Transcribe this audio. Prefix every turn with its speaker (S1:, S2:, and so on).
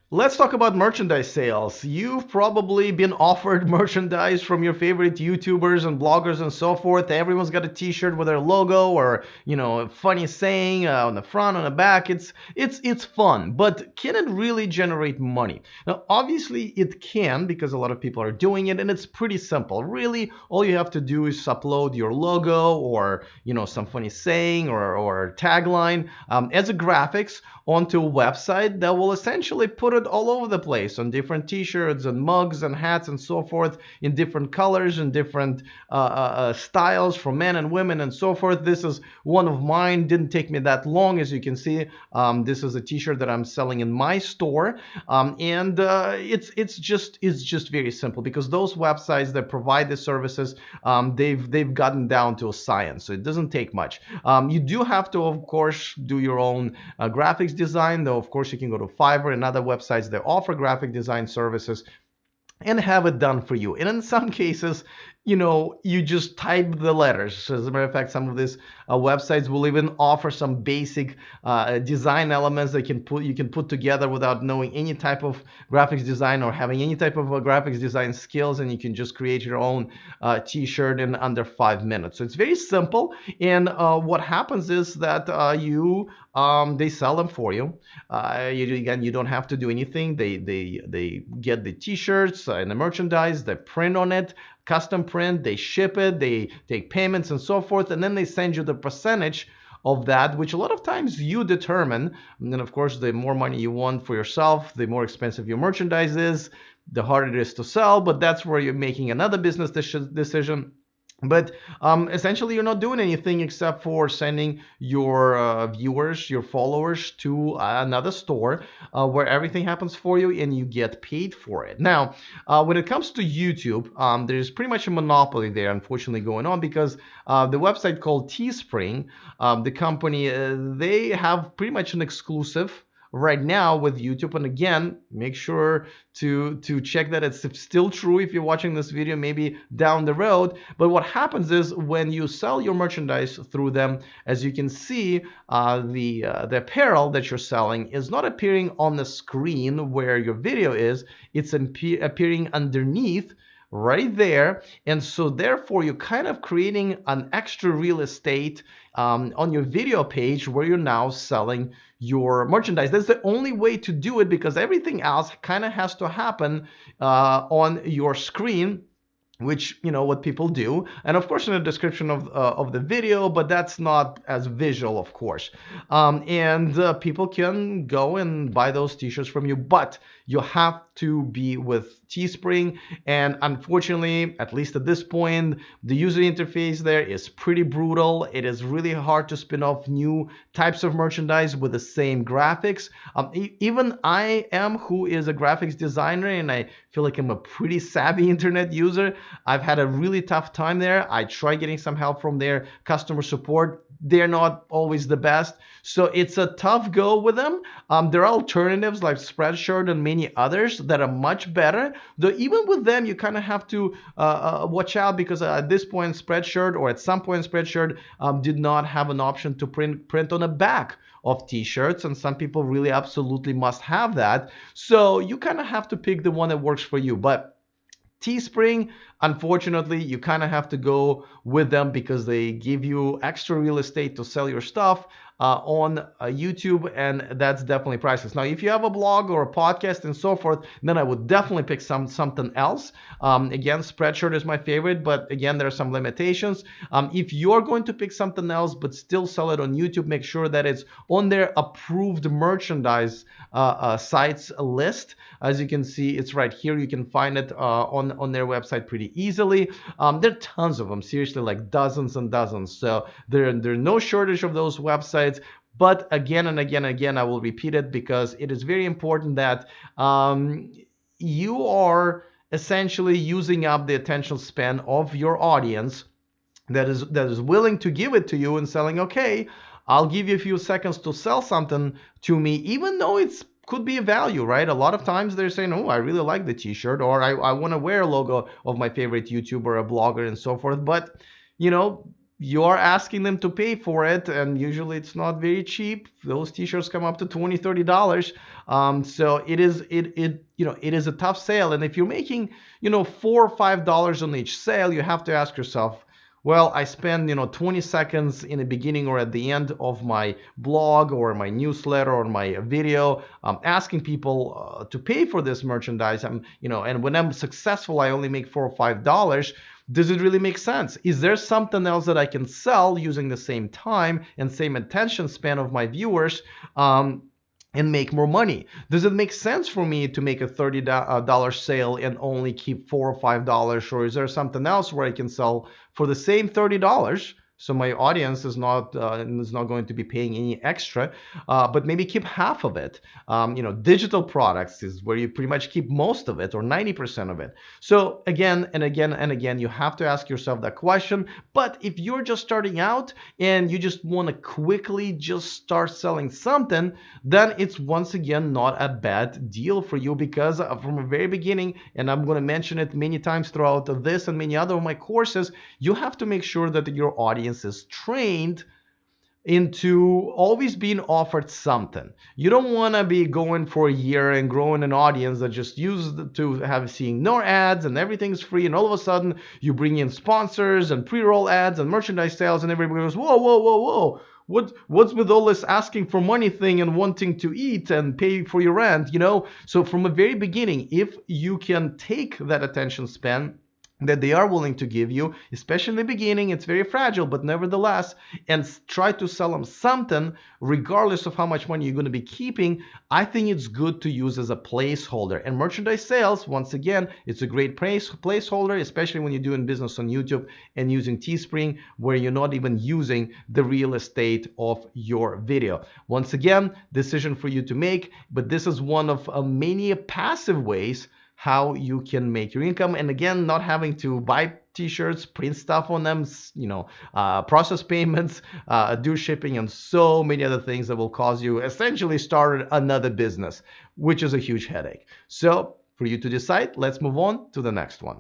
S1: Let's talk about merchandise sales. You've probably been offered merchandise from your favorite YouTubers and bloggers and so forth. Everyone's got a T-shirt with their logo or a funny saying on the front, on the back. It's fun, but can it really generate money? Now, obviously, it can because a lot of people are doing it, and it's pretty simple. Really, all you have to do is upload your logo or some funny saying or tagline as a graphics onto a website that will essentially put it all over the place on different t-shirts and mugs and hats and so forth in different colors and different styles for men and women and so forth. This is one of mine. Didn't take me that long, as you can see. This is a t-shirt that I'm selling in my store, and it's just very simple because those websites that provide the services, they've gotten down to a science, so it doesn't take much. You do have to, of course, do your own graphics design, though. Of course, you can go to Fiverr and other websites that offer graphic design services and have it done for you. And in some cases, you just type the letters. As a matter of fact, some of these websites will even offer some basic design elements that you can put together without knowing any type of graphics design or having any type of graphics design skills, and you can just create your own t-shirt in under 5 minutes. So it's very simple, and what happens is that they sell them for you. Again, you don't have to do anything. They get the t-shirts and the merchandise, they print on it, custom print, they ship it, they take payments and so forth, and then they send you the percentage of that, which a lot of times you determine. And then, of course, the more money you want for yourself, the more expensive your merchandise is, the harder it is to sell. But that's where you're making another business decision. But essentially, you're not doing anything except for sending your viewers, your followers to another store where everything happens for you and you get paid for it. Now, when it comes to YouTube, there's pretty much a monopoly there, unfortunately, going on because the website called Teespring, the company, they have pretty much an exclusive right now with YouTube. And again, make sure to check that it's still true if you're watching this video maybe down the road. But what happens is when you sell your merchandise through them, as you can see, the apparel that you're selling is not appearing on the screen where your video is. It's appearing underneath right there. And so therefore you're kind of creating an extra real estate on your video page where you're now selling your merchandise. That's the only way to do it because everything else kind of has to happen on your screen, which what people do, and of course in the description of the video, but that's not as visual, of course. And people can go and buy those t-shirts from you, but you have to be with Teespring. And unfortunately, at least at this point, the user interface there is pretty brutal. It is really hard to spin off new types of merchandise with the same graphics. Even I am, who is a graphics designer, and I feel like I'm a pretty savvy internet user, I've had a really tough time there. I try getting some help from their customer support. They're not always the best. So it's a tough go with them. There are alternatives like Spreadshirt and many others that are much better. Though even with them, you kind of have to watch out because at this point, Spreadshirt, or at some point, Spreadshirt did not have an option to print on the back of t-shirts, and some people really absolutely must have that. So you kind of have to pick the one that works for you. But Teespring, unfortunately, you kind of have to go with them because they give you extra real estate to sell your stuff on YouTube, and that's definitely priceless. Now, if you have a blog or a podcast and so forth, then I would definitely pick something else. Again, Spreadshirt is my favorite, but again, there are some limitations. If you're going to pick something else but still sell it on YouTube, make sure that it's on their approved merchandise sites list. As you can see, it's right here. You can find it on their website pretty easily. There are tons of them, seriously, like dozens and dozens. So there's no shortage of those websites. But again and again and again, I will repeat it because it is very important that you are essentially using up the attention span of your audience that is willing to give it to you and selling, okay, I'll give you a few seconds to sell something to me, even though it's could be a value, right? A lot of times they're saying, oh, I really like the t-shirt, or I want to wear a logo of my favorite YouTuber, a blogger, and so forth. But, you know, you are asking them to pay for it, and usually it's not very cheap. Those t-shirts come up to 20, $30. So it is a tough sale. And if you're making $4 or $5 on each sale, you have to ask yourself, well, I spend 20 seconds in the beginning or at the end of my blog or my newsletter or my video, asking people to pay for this merchandise. And when I'm successful, I only make $4 or $5. Does it really make sense? Is there something else that I can sell using the same time and same attention span of my viewers, and make more money? Does it make sense for me to make a $30 sale and only keep $4 or $5? Or is there something else where I can sell for the same $30? So my audience is not going to be paying any extra, but maybe keep half of it. Digital products is where you pretty much keep most of it, or 90% of it. So again and again and again, you have to ask yourself that question. But if you're just starting out and you just want to quickly just start selling something, then it's once again not a bad deal for you, because from the very beginning, and I'm going to mention it many times throughout this and many other of my courses, you have to make sure that your audience is trained into always being offered something. You don't want to be going for a year and growing an audience that just used to have seeing no ads and everything's free, and all of a sudden you bring in sponsors and pre-roll ads and merchandise sales, and everybody goes, whoa, whoa, whoa, whoa. What's with all this asking for money thing and wanting to eat and pay for your rent, So from the very beginning, if you can take that attention span that they are willing to give you, especially in the beginning, it's very fragile, but nevertheless, and try to sell them something, regardless of how much money you're going to be keeping, I think it's good to use as a placeholder. And merchandise sales, once again, it's a great placeholder, especially when you're doing business on YouTube and using Teespring, where you're not even using the real estate of your video. Once again, decision for you to make, but this is one of many passive ways how you can make your income. And again, not having to buy t-shirts, print stuff on them, process payments, do shipping, and so many other things that will cause you essentially start another business, which is a huge headache. So for you to decide, let's move on to the next one.